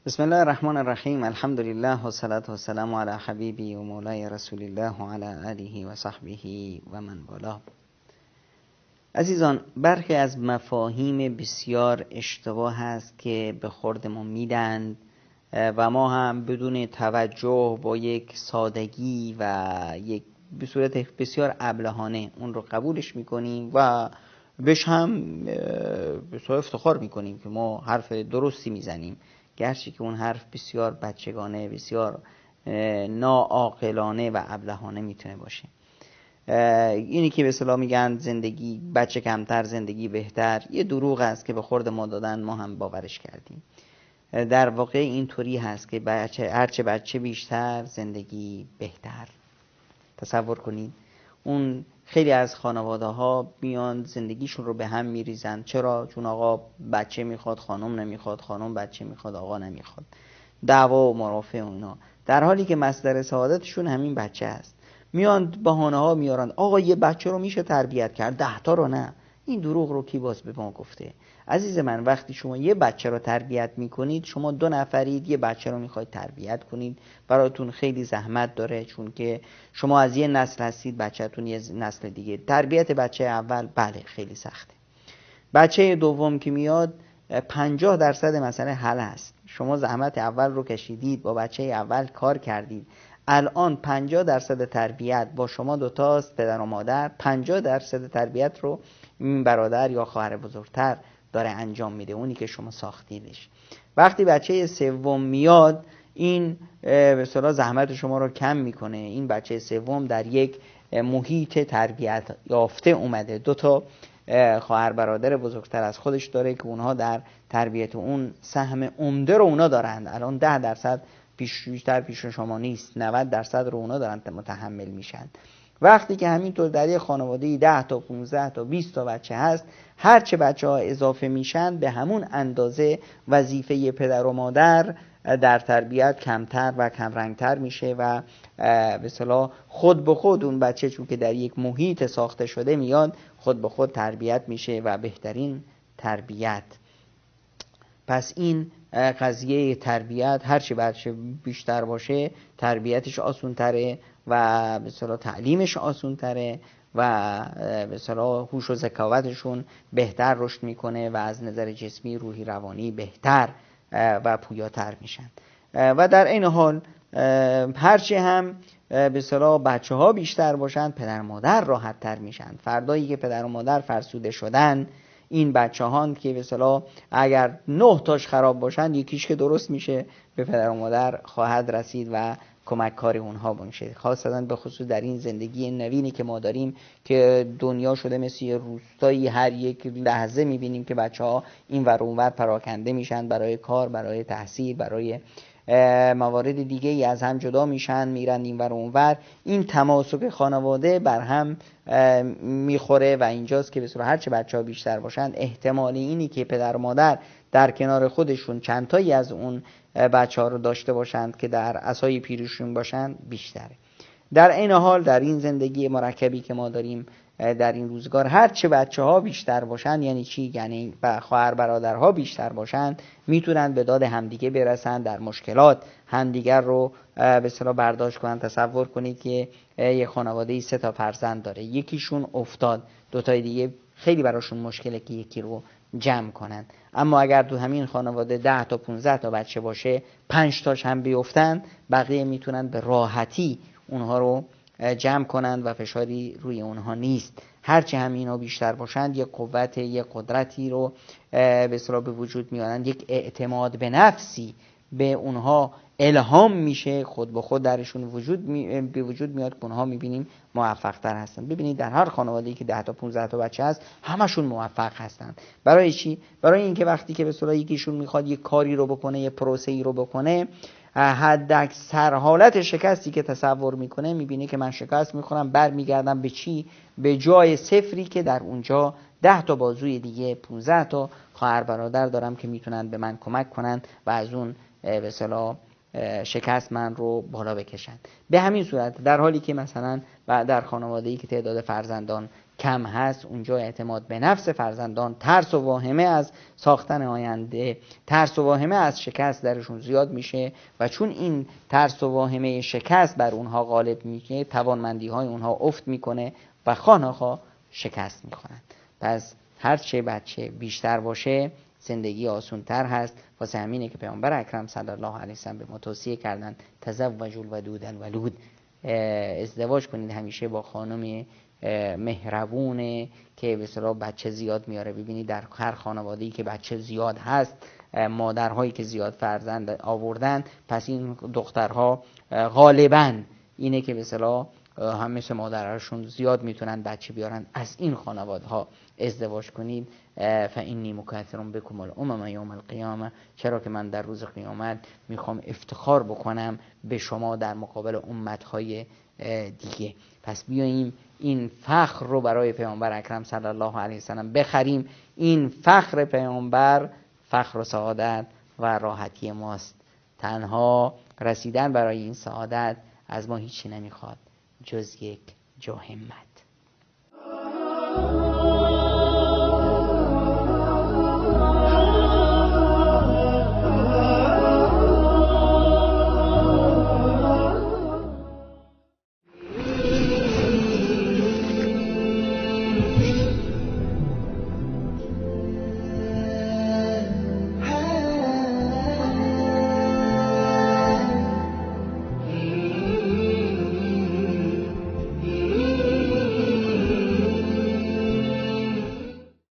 بسم الله الرحمن الرحیم. الحمد لله و صلاة و سلام علی حبیبی و مولای رسول الله و علی آله و صحبه و من والاه. عزیزان، برخی از مفاهیم بسیار اشتباه است که به خورد ما میدند و ما هم بدون توجه با یک سادگی و یک به صورت بسیار ابلهانه اون رو قبولش میکنیم و بهش هم بسیار افتخار میکنیم که ما حرف درستی میزنیم، گرچه که اون حرف بسیار بچگانه، بسیار ناعاقلانه و ابلهانه میتونه باشه. اینی که به اصطلاح میگن زندگی بچه کمتر زندگی بهتر، یه دروغ است که به خورد ما دادن، ما هم باورش کردیم. در واقع اینطوری هست که هرچه بچه بیشتر زندگی بهتر. تصور کنید اون خیلی از خانواده ها میان زندگیشون رو به هم میریزن. چرا؟ چون آقا بچه میخواد، خانم نمیخواد، خانم بچه میخواد، آقا نمیخواد، دعوا و مرافع اونا، در حالی که مصدر سعادتشون همین بچه است. میان بهانه ها میارن، آقا یه بچه رو میشه تربیت کرد، 10 تا رو نه. این دروغ رو کی باز به ما گفته؟ عزیز من، وقتی شما یه بچه رو تربیت میکنید، شما 2 نفرید، یه بچه رو میخواید تربیت کنید، براتون خیلی زحمت داره، چون که شما از یه نسل هستید، بچه‌تون یه نسل دیگه. تربیت بچه اول بله خیلی سخته. بچه دوم که میاد 50% مسئله حل است. شما زحمت اول رو کشیدید، با بچه اول کار کردید، الان 50% تربیت با شما دوتاست، پدر و مادر. 50% تربیت رو برادر یا خواهر بزرگتر داره انجام میده، اونی که شما ساختیدش. وقتی بچه سوم میاد، این به اصطلاح زحمت شما رو کم میکنه. این بچه سوم در یک محیط تربیت یافته اومده، 2 تا خواهر برادر بزرگتر از خودش داره که اونها در تربیت اون سهم عمده رو اونا دارند. الان 10% بیشتر پیش شما نیست، 90% رو اونا دارن متحمل میشن. وقتی که همینطور در یک خانواده 10 تا 15 تا 20 تا بچه هست، هر چه بچه ها اضافه میشن به همون اندازه وظیفه پدر و مادر در تربیت کمتر و کمرنگتر میشه و به اصطلاح خود به خود اون بچه چون که در یک محیط ساخته شده میاد، خود به خود تربیت میشه و بهترین تربیت. پس این قضیه تربیت هرچی بچه بیشتر باشه تربیتش آسون تره و به اصطلاح تعلیمش آسون تره و به اصطلاح هوش و ذکاوتشون بهتر رشد میکنه و از نظر جسمی، روحی، روانی بهتر و پویاتر میشن. و در این حال هرچی هم به اصطلاح بچه ها بیشتر باشن، پدر مادر راحت تر میشن. فردایی که پدر و مادر فرسوده شدن، این بچه هان که به اصطلاح اگر 9 تاش خراب باشن، یکیش که درست میشه، به پدر و مادر خواهد رسید و کمک کاری اونها باشه. خاصتا به خصوص در این زندگی نوینی که ما داریم که دنیا شده مثل یه روستایی، هر یک لحظه میبینیم که بچه ها این ور اون ور پراکنده میشن، برای کار، برای تحصیل، برای موارد دیگه ای از هم جدا میشن، میرن این ور اون ور. این تماسک خانواده بر هم میخوره و اینجاست که به صورت هرچه بچه ها بیشتر باشن، احتمال اینی که پدر و مادر در کنار خودشون چند تایی از اون بچه ها رو داشته باشند که در عصای پیرشون باشند بیشتره. در این حال در این زندگی مرکبی که ما داریم در این روزگار، هر چه بچه ها بیشتر باشن، یعنی چی؟ یعنی خواهر برادرها بیشتر باشن، میتونن به داد همدیگه برسن، در مشکلات همدیگر رو به اصطلاح برداشت کنن. تصور کنید که یه خانواده 3 تا فرزند داره، یکیشون افتاد، 2 تای دیگه خیلی براشون مشکله که یکی رو جمع کنن. اما اگر تو همین خانواده 10 تا 15 تا بچه باشه، 5 تاش هم بیفتن، بقیه میتونن به راحتی اونها رو جمع کنند و فشاری روی اونها نیست. هرچه هم اینا بیشتر باشند، یک قوت، یک قدرتی رو به اصطلاح به وجود میارن، یک اعتماد به نفسی به اونها الهام میشه، خود به خود درشون به وجود میاد که اونها میبینیم موفق تر هستن. ببینید در هر خانواده‌ای که 10 تا 15 تا بچه هست، همشون موفق هستن. برای چی؟ برای اینکه وقتی که به اصطلاح یکیشون میخواد یک کاری رو بکنه، یک پروسه‌ای رو بکنه، حد اکثر حالت شکستی که تصور میکنه، میبینه که من شکست میخورم، برمیگردم به چی؟ به جای صفری که در اونجا 10 تا بازوی دیگه، 15 تا خواهر برادر دارم که میتونن به من کمک کنن و از اون به اصطلاح شکست من رو بالا بکشن. به همین صورت در حالی که مثلا در خانواده‌ای که تعداد فرزندان کم هست اونجا اعتماد به نفس فرزندان، ترس و واهمه از ساختن آینده، ترس و واهمه از شکست درشون زیاد میشه و چون این ترس و واهمه شکست بر اونها غالب میشه توانمندی های اونها افت میکنه و خواه‌ناخواه شکست میخورن. پس هرچه بچه بیشتر باشه زندگی آسان‌تر هست. واسه همینه که پیامبر اکرم صلی الله علیه و سلم به ما توصیه کردن تزوجوا الودود الولود، ازدواج کنید همیشه با خانم مهربونه که به اصطلاح بچه زیاد میاره. ببینید در هر خانواده‌ای که بچه زیاد هست، مادرهایی که زیاد فرزند آوردن، پس این دخترها غالباً اینه که به اصطلاح هم مثل مادرشون زیاد میتونن بچه بیارن. از این خانواده‌ها ازدواج کنید. فإنی مکثر بکم الامم یوم القیامه، چرا که من در روز قیامت میخوام افتخار بکنم به شما در مقابل امتهای دیگه. پس بیاییم این فخر رو برای پیامبر اکرم صلی الله علیه وسلم بخریم. این فخر پیامبر فخر و سعادت و راحتی ماست. تنها رسیدن برای این سعادت از ما هیچی نمیخواد جز یک جو همت.